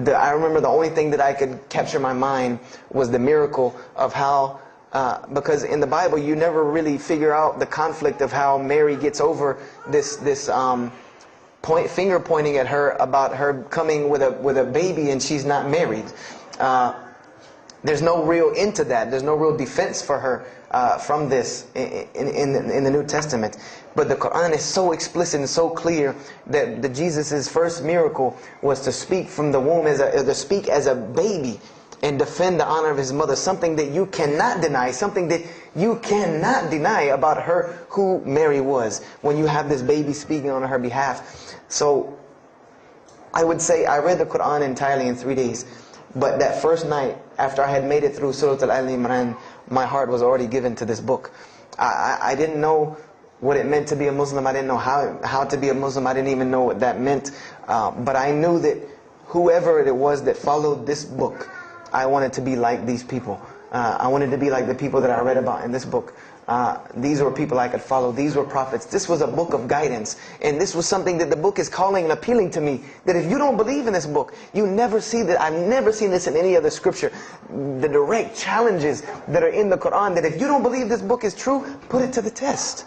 I remember the only thing that I could capture in my mind was the miracle of how, because in the Bible you never really figure out the conflict of how Mary gets over this finger pointing at her about her coming with a baby and she's not married. There's no real into that. There's no real defense for her from this in the New Testament. But the Quran is so explicit and so clear that Jesus' first miracle was to speak from the womb, to speak as a baby and defend the honor of his mother. Something that you cannot deny. Something that you cannot deny about her, who Mary was, when you have this baby speaking on her behalf. So I would say I read the Quran entirely in 3 days. But that first night, after I had made it through Surah Al-Imran, my heart was already given to this book. I didn't know what it meant to be a Muslim. I didn't know how to be a Muslim. I didn't even know what that meant. But I knew that whoever it was that followed this book, I wanted to be like these people. I wanted to be like the people that I read about in this book. These were people I could follow. These were prophets. This was a book of guidance. And this was something that the book is calling and appealing to me. That if you don't believe in this book, you never see that. I've never seen this in any other scripture. The direct challenges that are in the Quran, that if you don't believe this book is true, put it to the test.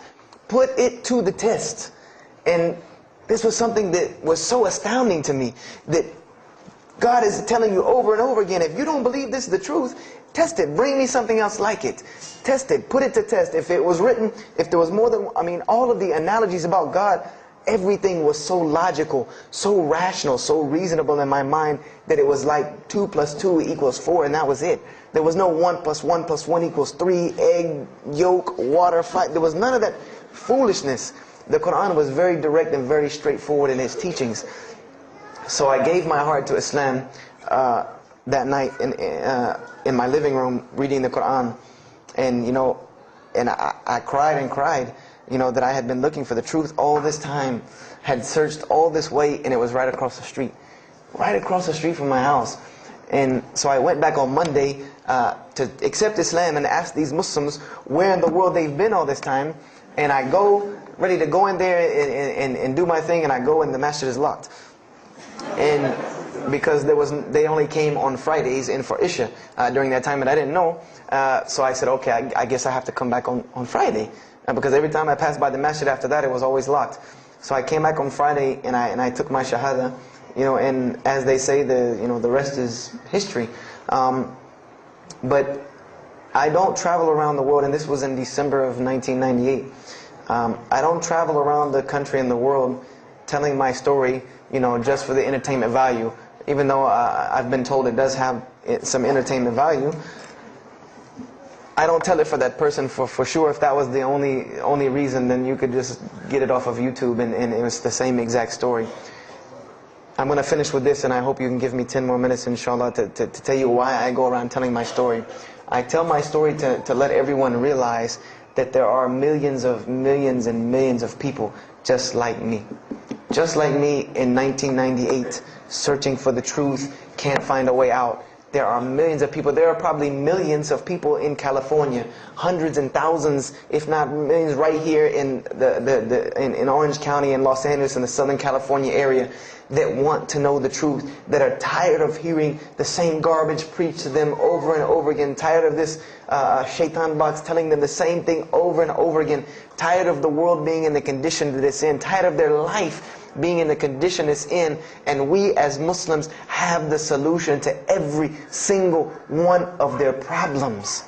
Put it to the test. And this was something that was so astounding to me, that God is telling you over and over again, if you don't believe this is the truth, test it. Bring me something else like it. Test it. Put it to test. If it was written, if there was more than, all of the analogies about God, everything was so logical, so rational, so reasonable in my mind that it was like 2 + 2 = 4, and that was it. There was no 1 + 1 + 1 = 3, egg, yolk, water, fire. There was none of that foolishness. The Quran was very direct and very straightforward in its teachings. So I gave my heart to Islam that night in my living room, reading the Quran, and I cried and cried, that I had been looking for the truth all this time, had searched all this way, and it was right across the street from my house. And so I went back on Monday to accept Islam and ask these Muslims where in the world they've been all this time, and I go ready to go in there and do my thing, and I go and the masjid is locked. And because they only came on Fridays in for Isha during that time, and I didn't know. So I said, okay, I guess I have to come back on Friday, because every time I passed by the masjid after that, it was always locked. So I came back on Friday and I took my shahada, and as they say, the rest is history. But I don't travel around the world, and this was in December of 1998. I don't travel around the country and the world telling my story, just for the entertainment value. Even though I've been told it does have some entertainment value, I don't tell it for that person for sure. If that was the only reason, then you could just get it off of YouTube and it was the same exact story. I'm going to finish with this, and I hope you can give me 10 more minutes, inshallah, to tell you why I go around telling my story. I tell my story to let everyone realize that there are millions and millions of people just like me. Just like me in 1998, searching for the truth, can't find a way out. There are millions of people. There are probably millions of people in California, hundreds and thousands, if not millions, right here in in Orange County and Los Angeles in the Southern California area, that want to know the truth, that are tired of hearing the same garbage preached to them over and over again, tired of this shaitan box telling them the same thing over and over again, tired of the world being in the condition that it's in, tired of their life being in the condition it's in. And we as Muslims have the solution to every single one of their problems.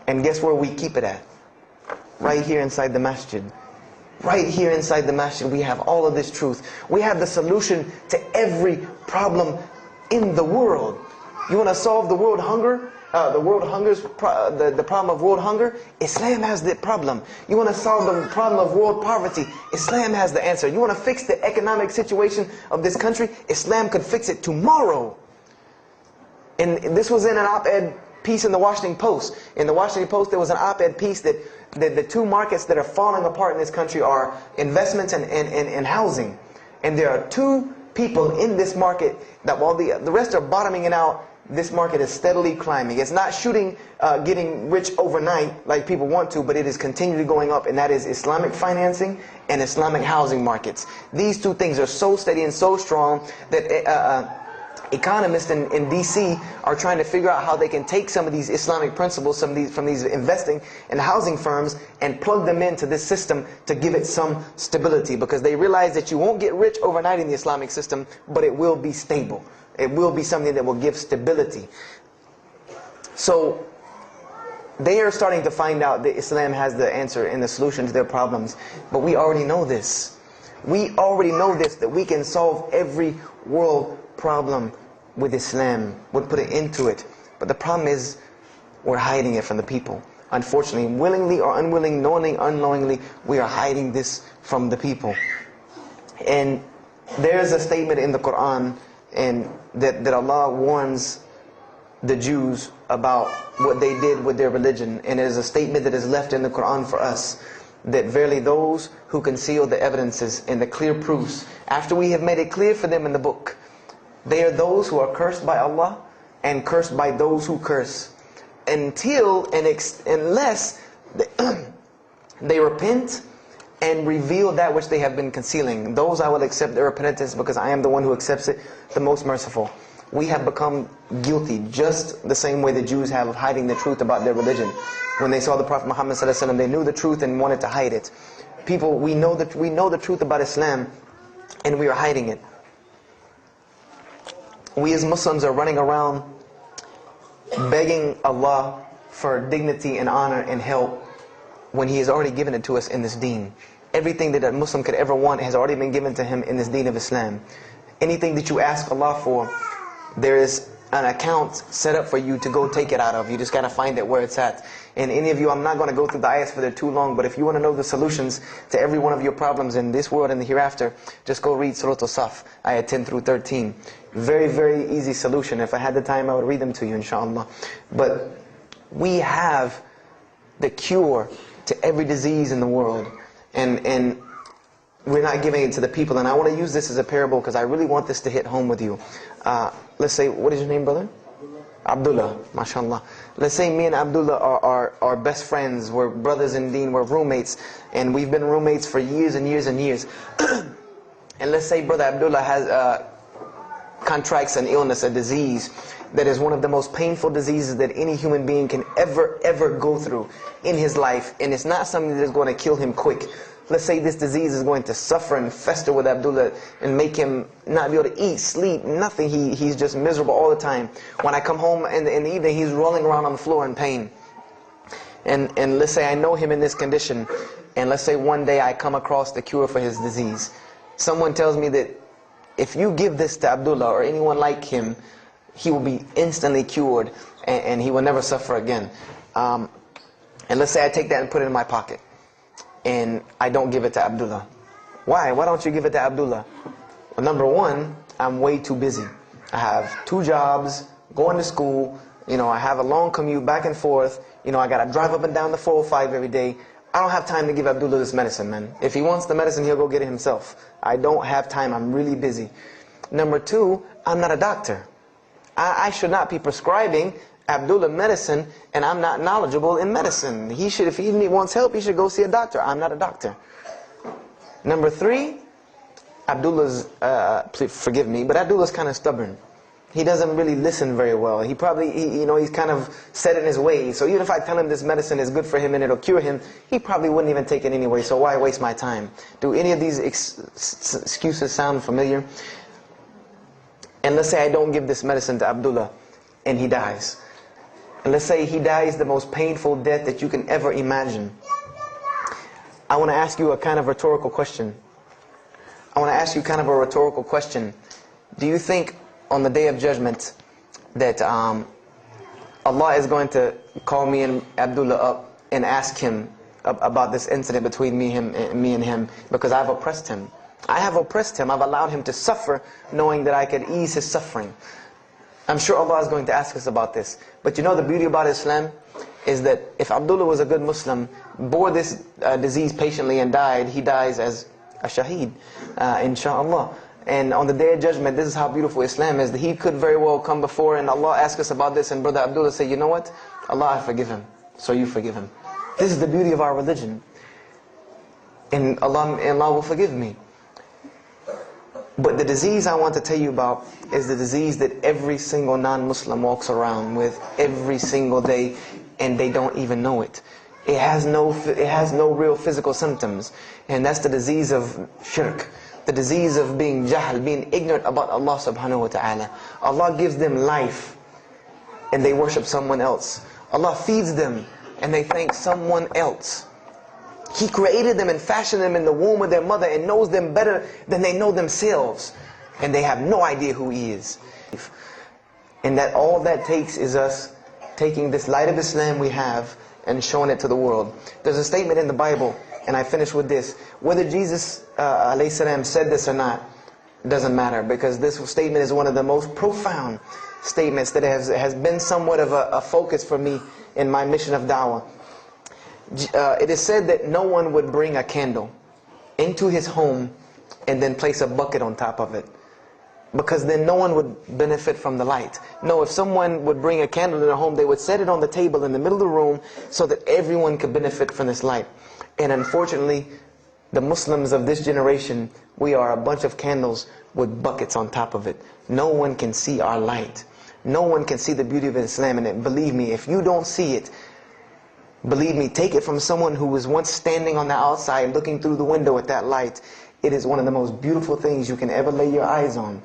And guess where we keep it at? Right here inside the masjid. Right here inside the masjid, we have all of this truth. We have the solution to every problem in the world. You want to solve the world hunger? The problem of world hunger? Islam has the problem. You want to solve the problem of world poverty? Islam has the answer. You want to fix the economic situation of this country? Islam could fix it tomorrow. And this was in an op-ed piece in the Washington Post. In the Washington Post, there was an op-ed piece that the two markets that are falling apart in this country are investments and housing. And there are two people in this market that while the rest are bottoming it out, this market is steadily climbing. It's not getting rich overnight like people want to, but it is continually going up, and that is Islamic financing and Islamic housing markets. These two things are so steady and so strong that economists in DC are trying to figure out how they can take some of these Islamic principles, from these investing and housing firms, and plug them into this system to give it some stability, because they realize that you won't get rich overnight in the Islamic system, but it will be stable. It will be something that will give stability. So they are starting to find out that Islam has the answer and the solution to their problems, but we already know this. We already know this, that we can solve every world problem with Islam, would put it into it. But the problem is, we're hiding it from the people. Unfortunately, willingly or unwilling, knowingly, unknowingly, we are hiding this from the people. And there's a statement in the Quran and that Allah warns the Jews about what they did with their religion. And it is a statement that is left in the Quran for us, that verily those who conceal the evidences and the clear proofs, after we have made it clear for them in the book, they are those who are cursed by Allah and cursed by those who curse, unless they repent and reveal that which they have been concealing. Those I will accept their repentance, because I am the one who accepts it, the most merciful. We have become guilty just the same way the Jews have of hiding the truth about their religion. When they saw the Prophet Muhammad ﷺ, they knew the truth and wanted to hide it. People, we know the truth about Islam, and we are hiding it. We as Muslims are running around begging Allah for dignity and honor and help, when He has already given it to us in this deen. Everything that a Muslim could ever want has already been given to him in this deen of Islam. Anything that you ask Allah for, there is an account set up for you to go take it out of. You just got to find it where it's at. And any of you, I'm not going to go through the ayahs for they're too long, but if you want to know the solutions to every one of your problems in this world and the hereafter, just go read Surah Al-Saf, ayah 10 through 13. Very, very easy solution. If I had the time, I would read them to you, inshallah. But we have the cure to every disease in the world. And we're not giving it to the people. And I want to use this as a parable, because I really want this to hit home with you. Let's say, what is your name, brother? Abdullah, mashallah. Let's say me and Abdullah are best friends, we're brothers in deen, we're roommates, and we've been roommates for years and years and years. And let's say brother Abdullah has contracts an illness, a disease that is one of the most painful diseases that any human being can ever go through in his life, and it's not something that is going to kill him quick. Let's say this disease is going to suffer and fester with Abdullah and make him not be able to eat, sleep, nothing. He's just miserable all the time. When I come home in the evening, he's rolling around on the floor in pain. And let's say I know him in this condition, and let's say one day I come across the cure for his disease. Someone tells me that if you give this to Abdullah or anyone like him, he will be instantly cured and he will never suffer again. And let's say I take that and put it in my pocket, and I don't give it to Abdullah. Why? Why don't you give it to Abdullah? Well, number one, I'm way too busy. I have 2 jobs, going to school, I have a long commute back and forth, I got to drive up and down the 405 every day. I don't have time to give Abdullah this medicine, man. If he wants the medicine, he'll go get it himself. I don't have time, I'm really busy. Number 2, I'm not a doctor. I should not be prescribing Abdullah medicine, and I'm not knowledgeable in medicine. If he wants help, he should go see a doctor. I'm not a doctor. Number 3, Abdullah's, please forgive me, but Abdullah's kind of stubborn. He doesn't really listen very well. He probably, he's kind of set in his ways. So even if I tell him this medicine is good for him and it'll cure him, he probably wouldn't even take it anyway. So why waste my time? Do any of these excuses sound familiar? And let's say I don't give this medicine to Abdullah and he dies. And let's say he dies the most painful death that you can ever imagine. I want to ask you a kind of rhetorical question. Do you think on the Day of Judgment that Allah is going to call me and Abdullah up and ask him about this incident between me and him, because I've oppressed him? I have oppressed him. I've allowed him to suffer, knowing that I could ease his suffering. I'm sure Allah is going to ask us about this. But the beauty about Islam is that if Abdullah was a good Muslim, bore this disease patiently and died, he dies as a shaheed, inshaAllah. And on the Day of Judgment, this is how beautiful Islam is, that he could very well come before and Allah ask us about this, and brother Abdullah say, you know what? Allah, I forgive him. So you forgive him. This is the beauty of our religion. And Allah will forgive me. But the disease I want to tell you about is the disease that every single non-Muslim walks around with every single day, and they don't even know it. It has no real physical symptoms, and that's the disease of shirk, the disease of being jahl, being ignorant about Allah subhanahu wa ta'ala. Allah gives them life, and they worship someone else. Allah feeds them, and they thank someone else. He created them and fashioned them in the womb of their mother and knows them better than they know themselves. And they have no idea who He is. And that all that takes is us taking this light of Islam we have and showing it to the world. There's a statement in the Bible, and I finish with this. Whether Jesus ﷺ said this or not, doesn't matter, because this statement is one of the most profound statements that has been somewhat of a focus for me in my mission of da'wah. It is said that no one would bring a candle into his home and then place a bucket on top of it, because then no one would benefit from the light. No, if someone would bring a candle in their home, they would set it on the table in the middle of the room so that everyone could benefit from this light. And unfortunately, the Muslims of this generation, we are a bunch of candles with buckets on top of it. No one can see our light. No one can see the beauty of Islam in it. Believe me, if you don't see it, believe me, take it from someone who was once standing on the outside looking through the window at that light. It is one of the most beautiful things you can ever lay your eyes on.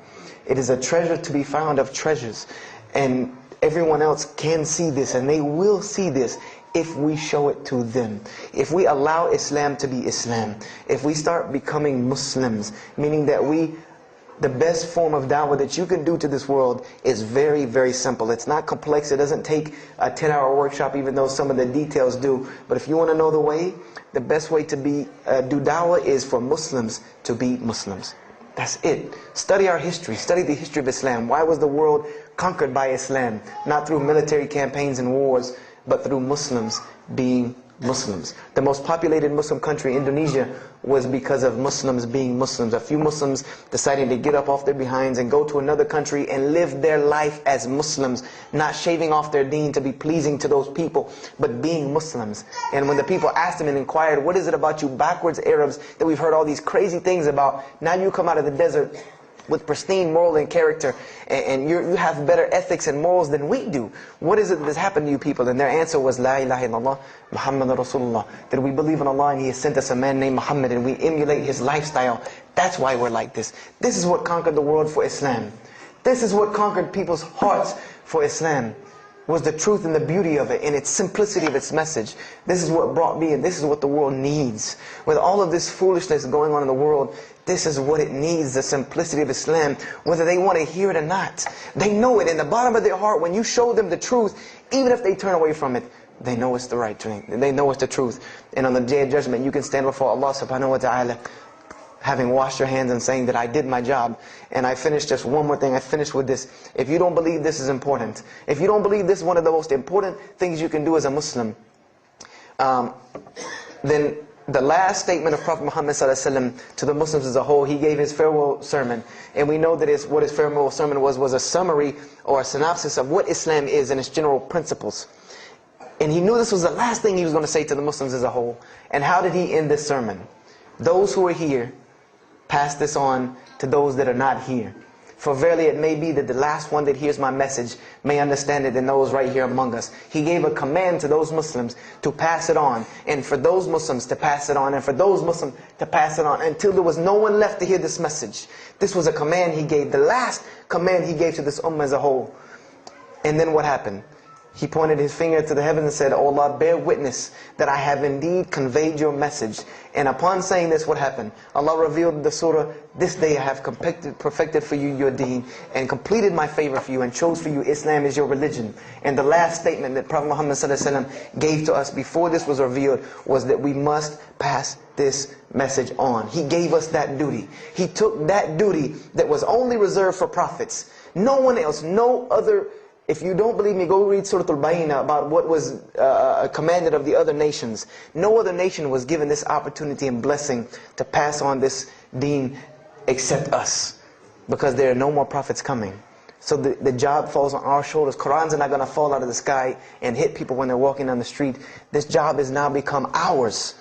It is a treasure to be found of treasures. And everyone else can see this, and they will see this if we show it to them. If we allow Islam to be Islam. If we start becoming Muslims, meaning that the best form of da'wah that you can do to this world is very, very simple. It's not complex. It doesn't take a 10-hour workshop, even though some of the details do. But if you want to know the way, the best way to do da'wah is for Muslims to be Muslims. That's it. Study our history. Study the history of Islam. Why was the world conquered by Islam? Not through military campaigns and wars, but through Muslims being Muslims. The most populated Muslim country, Indonesia, was because of Muslims being Muslims. A few Muslims deciding to get up off their behinds and go to another country and live their life as Muslims, not shaving off their deen to be pleasing to those people, but being Muslims. And when the people asked them and inquired, what is it about you backwards Arabs that we've heard all these crazy things about? Now you come out of the desert with pristine moral and character, and you have better ethics and morals than we do. What is it that's happened to you people? And their answer was, La ilaha illallah, Muhammad Rasulullah. That we believe in Allah and He has sent us a man named Muhammad, and we emulate his lifestyle. That's why we're like this. This is what conquered the world for Islam. This is what conquered people's hearts for Islam. Was the truth and the beauty of it, and its simplicity of its message. This is what brought me, and this is what the world needs. With all of this foolishness going on in the world, this is what it needs, the simplicity of Islam, whether they want to hear it or not. They know it in the bottom of their heart. When you show them the truth, even if they turn away from it, they know it's the right thing. They know it's the truth. And on the Day of Judgment, you can stand before Allah subhanahu wa ta'ala, having washed your hands and saying that I did my job. And I finished just one more thing. I finished with this. If you don't believe this is important, if you don't believe this is one of the most important things you can do as a Muslim, then the last statement of Prophet Muhammad ﷺ to the Muslims as a whole, he gave his farewell sermon. And we know that what his farewell sermon was a summary or a synopsis of what Islam is and its general principles. And he knew this was the last thing he was going to say to the Muslims as a whole. And how did he end this sermon? Those who are here, pass this on to those that are not here. For verily it may be that the last one that hears my message may understand it than those right here among us. He gave a command to those Muslims to pass it on, and for those Muslims to pass it on, and for those Muslims to pass it on, until there was no one left to hear this message. This was a command he gave, the last command he gave to this ummah as a whole. And then what happened? He pointed his finger to the heavens and said, "O Allah, bear witness that I have indeed conveyed your message." And upon saying this, what happened? Allah revealed the surah, "This day I have perfected for you your deen, and completed my favor for you, and chose for you Islam as your religion." And the last statement that Prophet Muhammad ﷺ gave to us before this was revealed was that we must pass this message on. He gave us that duty. He took that duty that was only reserved for prophets. No one else, no other. If you don't believe me, go read Surah Al-Bayna about what was commanded of the other nations. No other nation was given this opportunity and blessing to pass on this deen except us. Because there are no more prophets coming. So the job falls on our shoulders. Qurans are not going to fall out of the sky and hit people when they're walking down the street. This job has now become ours.